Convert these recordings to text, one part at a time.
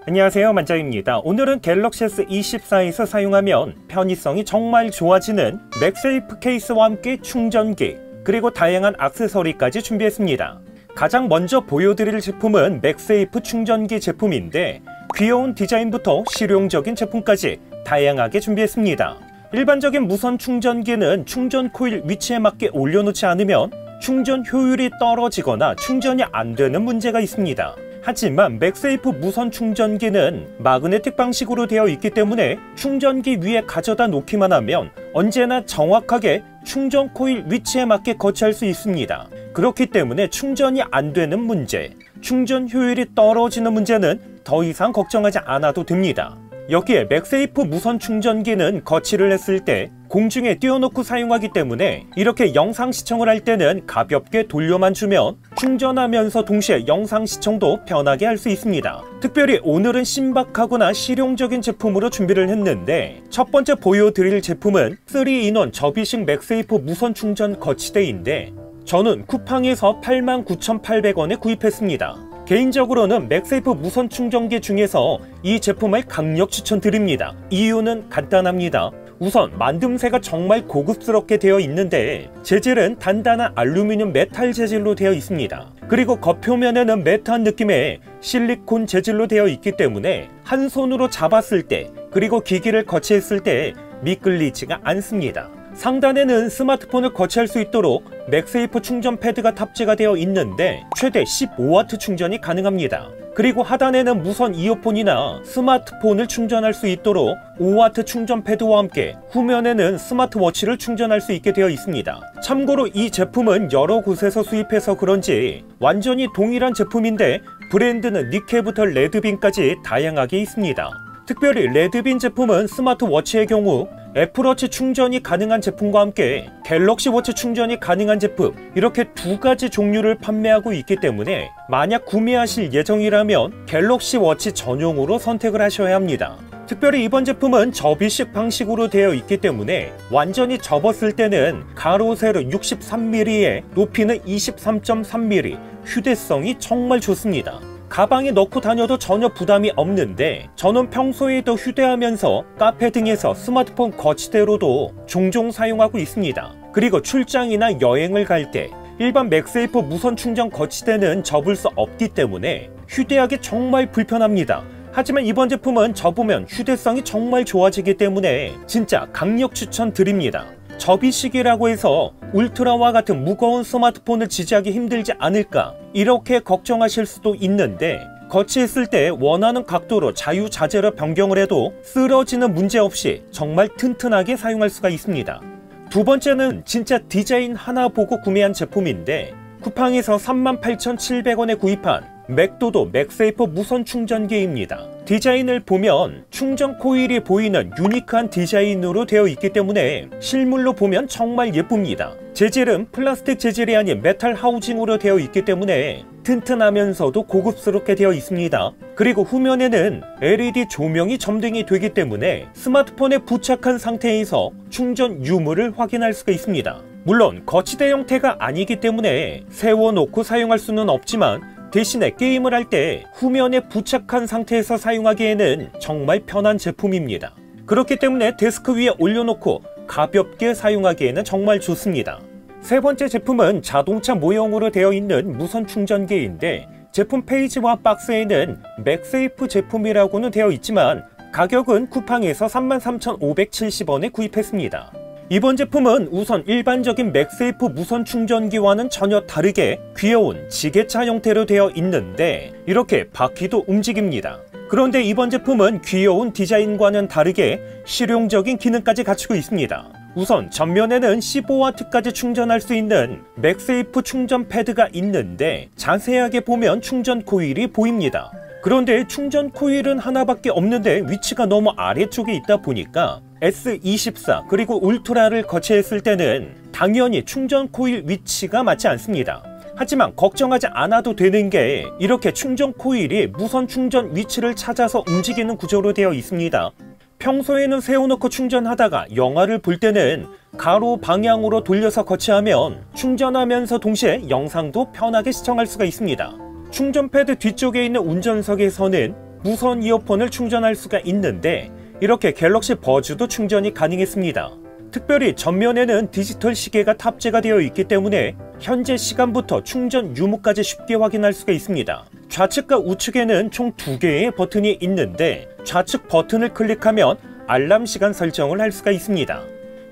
안녕하세요, 만장입니다. 오늘은 갤럭시 S24에서 사용하면 편의성이 정말 좋아지는 맥세이프 케이스와 함께 충전기 그리고 다양한 액세서리까지 준비했습니다. 가장 먼저 보여드릴 제품은 맥세이프 충전기 제품인데 귀여운 디자인부터 실용적인 제품까지 다양하게 준비했습니다. 일반적인 무선 충전기는 충전 코일 위치에 맞게 올려놓지 않으면 충전 효율이 떨어지거나 충전이 안 되는 문제가 있습니다. 하지만 맥세이프 무선 충전기는 마그네틱 방식으로 되어 있기 때문에 충전기 위에 가져다 놓기만 하면 언제나 정확하게 충전 코일 위치에 맞게 거치할 수 있습니다. 그렇기 때문에 충전이 안 되는 문제, 충전 효율이 떨어지는 문제는 더 이상 걱정하지 않아도 됩니다. 여기에 맥세이프 무선 충전기는 거치를 했을 때 공중에 띄워놓고 사용하기 때문에 이렇게 영상 시청을 할 때는 가볍게 돌려만 주면 충전하면서 동시에 영상 시청도 편하게 할 수 있습니다. 특별히 오늘은 신박하거나 실용적인 제품으로 준비를 했는데 첫 번째 보여드릴 제품은 3-in-1 접이식 맥세이프 무선 충전 거치대인데 저는 쿠팡에서 89,800원에 구입했습니다. 개인적으로는 맥세이프 무선 충전기 중에서 이 제품을 강력 추천드립니다. 이유는 간단합니다. 우선 만듦새가 정말 고급스럽게 되어 있는데 재질은 단단한 알루미늄 메탈 재질로 되어 있습니다. 그리고 겉표면에는 매트한 느낌의 실리콘 재질로 되어 있기 때문에 한 손으로 잡았을 때 그리고 기기를 거치했을 때 미끌리지가 않습니다. 상단에는 스마트폰을 거치할 수 있도록 맥세이프 충전 패드가 탑재가 되어 있는데 최대 15W 충전이 가능합니다. 그리고 하단에는 무선 이어폰이나 스마트폰을 충전할 수 있도록 5W 충전 패드와 함께 후면에는 스마트워치를 충전할 수 있게 되어 있습니다. 참고로 이 제품은 여러 곳에서 수입해서 그런지 완전히 동일한 제품인데 브랜드는 니케부터 레드빈까지 다양하게 있습니다. 특별히 레드빈 제품은 스마트워치의 경우 애플워치 충전이 가능한 제품과 함께 갤럭시 워치 충전이 가능한 제품 이렇게 두 가지 종류를 판매하고 있기 때문에 만약 구매하실 예정이라면 갤럭시 워치 전용으로 선택을 하셔야 합니다. 특별히 이번 제품은 접이식 방식으로 되어 있기 때문에 완전히 접었을 때는 가로 세로 63mm에 높이는 23.3mm 휴대성이 정말 좋습니다. 가방에 넣고 다녀도 전혀 부담이 없는데 저는 평소에도 휴대하면서 카페 등에서 스마트폰 거치대로도 종종 사용하고 있습니다. 그리고 출장이나 여행을 갈 때 일반 맥세이프 무선 충전 거치대는 접을 수 없기 때문에 휴대하기 정말 불편합니다. 하지만 이번 제품은 접으면 휴대성이 정말 좋아지기 때문에 진짜 강력 추천드립니다. 접이식이라고 해서 울트라와 같은 무거운 스마트폰을 지지하기 힘들지 않을까 이렇게 걱정하실 수도 있는데 거치했을 때 원하는 각도로 자유자재로 변경을 해도 쓰러지는 문제 없이 정말 튼튼하게 사용할 수가 있습니다. 두 번째는 진짜 디자인 하나 보고 구매한 제품인데 쿠팡에서 38,700원에 구입한 맥도도 맥세이프 무선 충전기입니다. 디자인을 보면 충전 코일이 보이는 유니크한 디자인으로 되어 있기 때문에 실물로 보면 정말 예쁩니다. 재질은 플라스틱 재질이 아닌 메탈 하우징으로 되어 있기 때문에 튼튼하면서도 고급스럽게 되어 있습니다. 그리고 후면에는 LED 조명이 점등이 되기 때문에 스마트폰에 부착한 상태에서 충전 유무를 확인할 수가 있습니다. 물론 거치대 형태가 아니기 때문에 세워놓고 사용할 수는 없지만 대신에 게임을 할 때 후면에 부착한 상태에서 사용하기에는 정말 편한 제품입니다. 그렇기 때문에 데스크 위에 올려놓고 가볍게 사용하기에는 정말 좋습니다. 세 번째 제품은 자동차 모형으로 되어 있는 무선 충전기인데 제품 페이지와 박스에는 맥세이프 제품이라고는 되어 있지만 가격은 쿠팡에서 33,570원에 구입했습니다. 이번 제품은 우선 일반적인 맥세이프 무선 충전기와는 전혀 다르게 귀여운 지게차 형태로 되어 있는데 이렇게 바퀴도 움직입니다. 그런데 이번 제품은 귀여운 디자인과는 다르게 실용적인 기능까지 갖추고 있습니다. 우선 전면에는 15W까지 충전할 수 있는 맥세이프 충전 패드가 있는데 자세하게 보면 충전 코일이 보입니다. 그런데 충전 코일은 하나밖에 없는데 위치가 너무 아래쪽에 있다 보니까 S24 그리고 울트라를 거치했을 때는 당연히 충전 코일 위치가 맞지 않습니다. 하지만 걱정하지 않아도 되는 게 이렇게 충전 코일이 무선 충전 위치를 찾아서 움직이는 구조로 되어 있습니다. 평소에는 세워놓고 충전하다가 영화를 볼 때는 가로 방향으로 돌려서 거치하면 충전하면서 동시에 영상도 편하게 시청할 수가 있습니다. 충전 패드 뒤쪽에 있는 운전석에서는 무선 이어폰을 충전할 수가 있는데 이렇게 갤럭시 버즈도 충전이 가능했습니다. 특별히 전면에는 디지털 시계가 탑재가 되어 있기 때문에 현재 시간부터 충전 유무까지 쉽게 확인할 수가 있습니다. 좌측과 우측에는 총 2개의 버튼이 있는데 좌측 버튼을 클릭하면 알람 시간 설정을 할 수가 있습니다.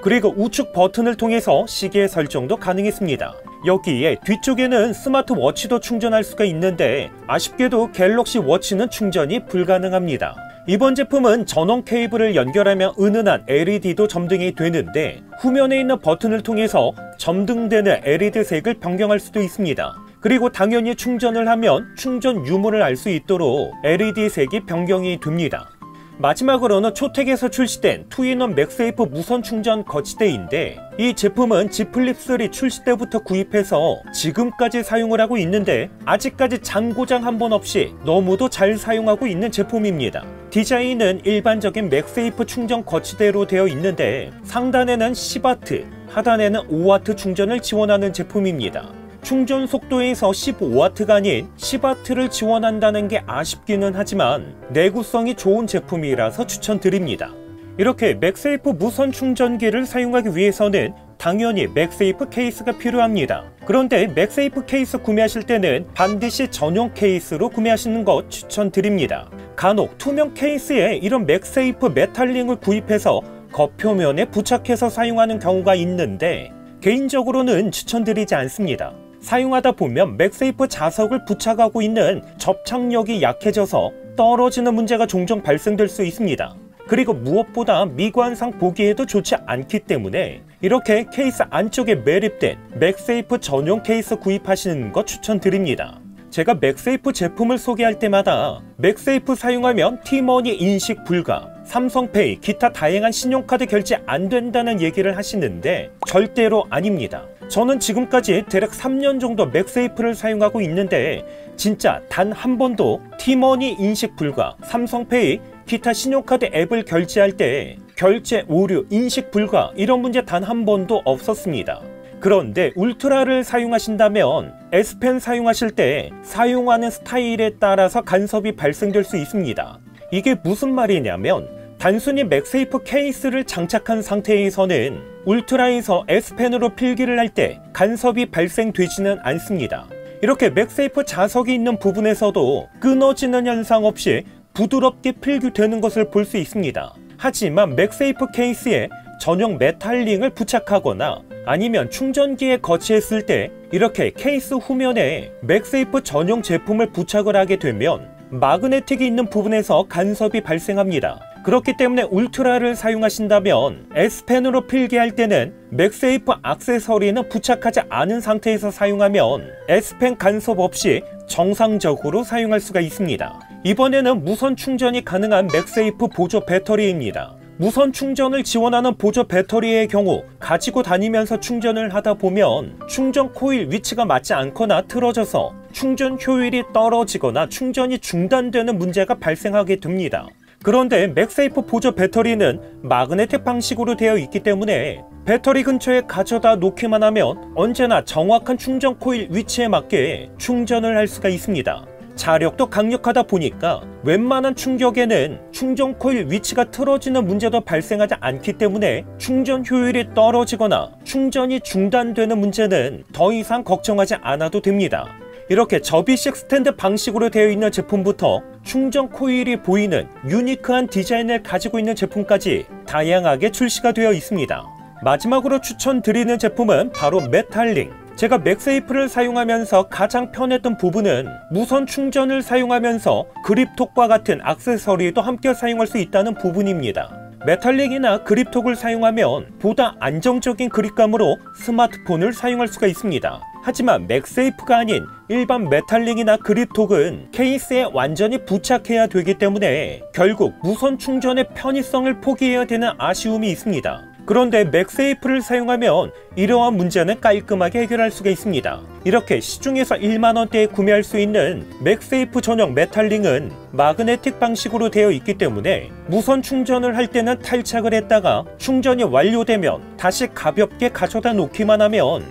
그리고 우측 버튼을 통해서 시계 설정도 가능했습니다. 여기에 뒤쪽에는 스마트워치도 충전할 수가 있는데 아쉽게도 갤럭시 워치는 충전이 불가능합니다. 이번 제품은 전원 케이블을 연결하면 은은한 LED도 점등이 되는데 후면에 있는 버튼을 통해서 점등되는 LED 색을 변경할 수도 있습니다. 그리고 당연히 충전을 하면 충전 유무를 알 수 있도록 LED 색이 변경이 됩니다. 마지막으로는 초텍에서 출시된 2인원 맥세이프 무선 충전 거치대인데 이 제품은 Z 플립3 출시 때부터 구입해서 지금까지 사용을 하고 있는데 아직까지 잔고장 한 번 없이 너무도 잘 사용하고 있는 제품입니다. 디자인은 일반적인 맥세이프 충전 거치대로 되어 있는데 상단에는 10W, 하단에는 5W 충전을 지원하는 제품입니다. 충전 속도에서 15W가 아닌 10W를 지원한다는 게 아쉽기는 하지만 내구성이 좋은 제품이라서 추천드립니다. 이렇게 맥세이프 무선 충전기를 사용하기 위해서는 당연히 맥세이프 케이스가 필요합니다. 그런데 맥세이프 케이스 구매하실 때는 반드시 전용 케이스로 구매하시는 것 추천드립니다. 간혹 투명 케이스에 이런 맥세이프 메탈링을 구입해서 겉표면에 부착해서 사용하는 경우가 있는데 개인적으로는 추천드리지 않습니다. 사용하다 보면 맥세이프 자석을 부착하고 있는 접착력이 약해져서 떨어지는 문제가 종종 발생될 수 있습니다. 그리고 무엇보다 미관상 보기에도 좋지 않기 때문에 이렇게 케이스 안쪽에 매립된 맥세이프 전용 케이스 구입하시는 것 추천드립니다. 제가 맥세이프 제품을 소개할 때마다 맥세이프 사용하면 티머니 인식 불가, 삼성페이, 기타 다양한 신용카드 결제 안 된다는 얘기를 하시는데 절대로 아닙니다. 저는 지금까지 대략 3년 정도 맥세이프를 사용하고 있는데 진짜 단 한 번도 티머니 인식 불가, 삼성페이, 기타 신용카드 앱을 결제할 때 결제 오류, 인식 불가 이런 문제 단 한 번도 없었습니다. 그런데 울트라를 사용하신다면 S펜 사용하실 때 사용하는 스타일에 따라서 간섭이 발생될 수 있습니다. 이게 무슨 말이냐면 단순히 맥세이프 케이스를 장착한 상태에서는 울트라에서 S펜으로 필기를 할 때 간섭이 발생되지는 않습니다. 이렇게 맥세이프 자석이 있는 부분에서도 끊어지는 현상 없이 부드럽게 필기되는 것을 볼 수 있습니다. 하지만 맥세이프 케이스에 전용 메탈링을 부착하거나 아니면 충전기에 거치했을 때 이렇게 케이스 후면에 맥세이프 전용 제품을 부착을 하게 되면 마그네틱이 있는 부분에서 간섭이 발생합니다. 그렇기 때문에 울트라를 사용하신다면 S펜으로 필기할 때는 맥세이프 액세서리는 부착하지 않은 상태에서 사용하면 S펜 간섭 없이 정상적으로 사용할 수가 있습니다. 이번에는 무선 충전이 가능한 맥세이프 보조 배터리입니다. 무선 충전을 지원하는 보조 배터리의 경우 가지고 다니면서 충전을 하다 보면 충전 코일 위치가 맞지 않거나 틀어져서 충전 효율이 떨어지거나 충전이 중단되는 문제가 발생하게 됩니다. 그런데 맥세이프 보조 배터리는 마그네틱 방식으로 되어 있기 때문에 배터리 근처에 가져다 놓기만 하면 언제나 정확한 충전 코일 위치에 맞게 충전을 할 수가 있습니다. 자력도 강력하다 보니까 웬만한 충격에는 충전 코일 위치가 틀어지는 문제도 발생하지 않기 때문에 충전 효율이 떨어지거나 충전이 중단되는 문제는 더 이상 걱정하지 않아도 됩니다. 이렇게 접이식 스탠드 방식으로 되어 있는 제품부터 충전 코일이 보이는 유니크한 디자인을 가지고 있는 제품까지 다양하게 출시가 되어 있습니다. 마지막으로 추천드리는 제품은 바로 메탈링. 제가 맥세이프를 사용하면서 가장 편했던 부분은 무선 충전을 사용하면서 그립톡과 같은 액세서리도 함께 사용할 수 있다는 부분입니다. 메탈링이나 그립톡을 사용하면 보다 안정적인 그립감으로 스마트폰을 사용할 수가 있습니다. 하지만 맥세이프가 아닌 일반 메탈링이나 그립톡은 케이스에 완전히 부착해야 되기 때문에 결국 무선 충전의 편의성을 포기해야 되는 아쉬움이 있습니다. 그런데 맥세이프를 사용하면 이러한 문제는 깔끔하게 해결할 수가 있습니다. 이렇게 시중에서 1만원대에 구매할 수 있는 맥세이프 전용 메탈링은 마그네틱 방식으로 되어 있기 때문에 무선 충전을 할 때는 탈착을 했다가 충전이 완료되면 다시 가볍게 가져다 놓기만 하면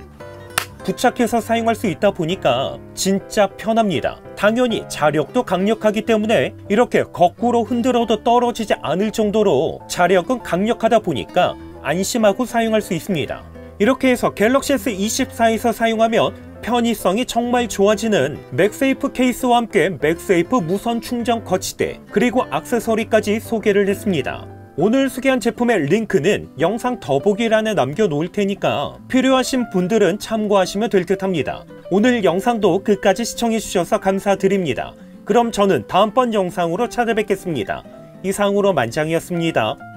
부착해서 사용할 수 있다 보니까 진짜 편합니다. 당연히 자력도 강력하기 때문에 이렇게 거꾸로 흔들어도 떨어지지 않을 정도로 자력은 강력하다 보니까 안심하고 사용할 수 있습니다. 이렇게 해서 갤럭시 S24에서 사용하면 편의성이 정말 좋아지는 맥세이프 케이스와 함께 맥세이프 무선 충전 거치대 그리고 액세서리까지 소개를 했습니다. 오늘 소개한 제품의 링크는 영상 더보기란에 남겨놓을 테니까 필요하신 분들은 참고하시면 될 듯 합니다. 오늘 영상도 끝까지 시청해주셔서 감사드립니다. 그럼 저는 다음번 영상으로 찾아뵙겠습니다. 이상으로 만장이었습니다.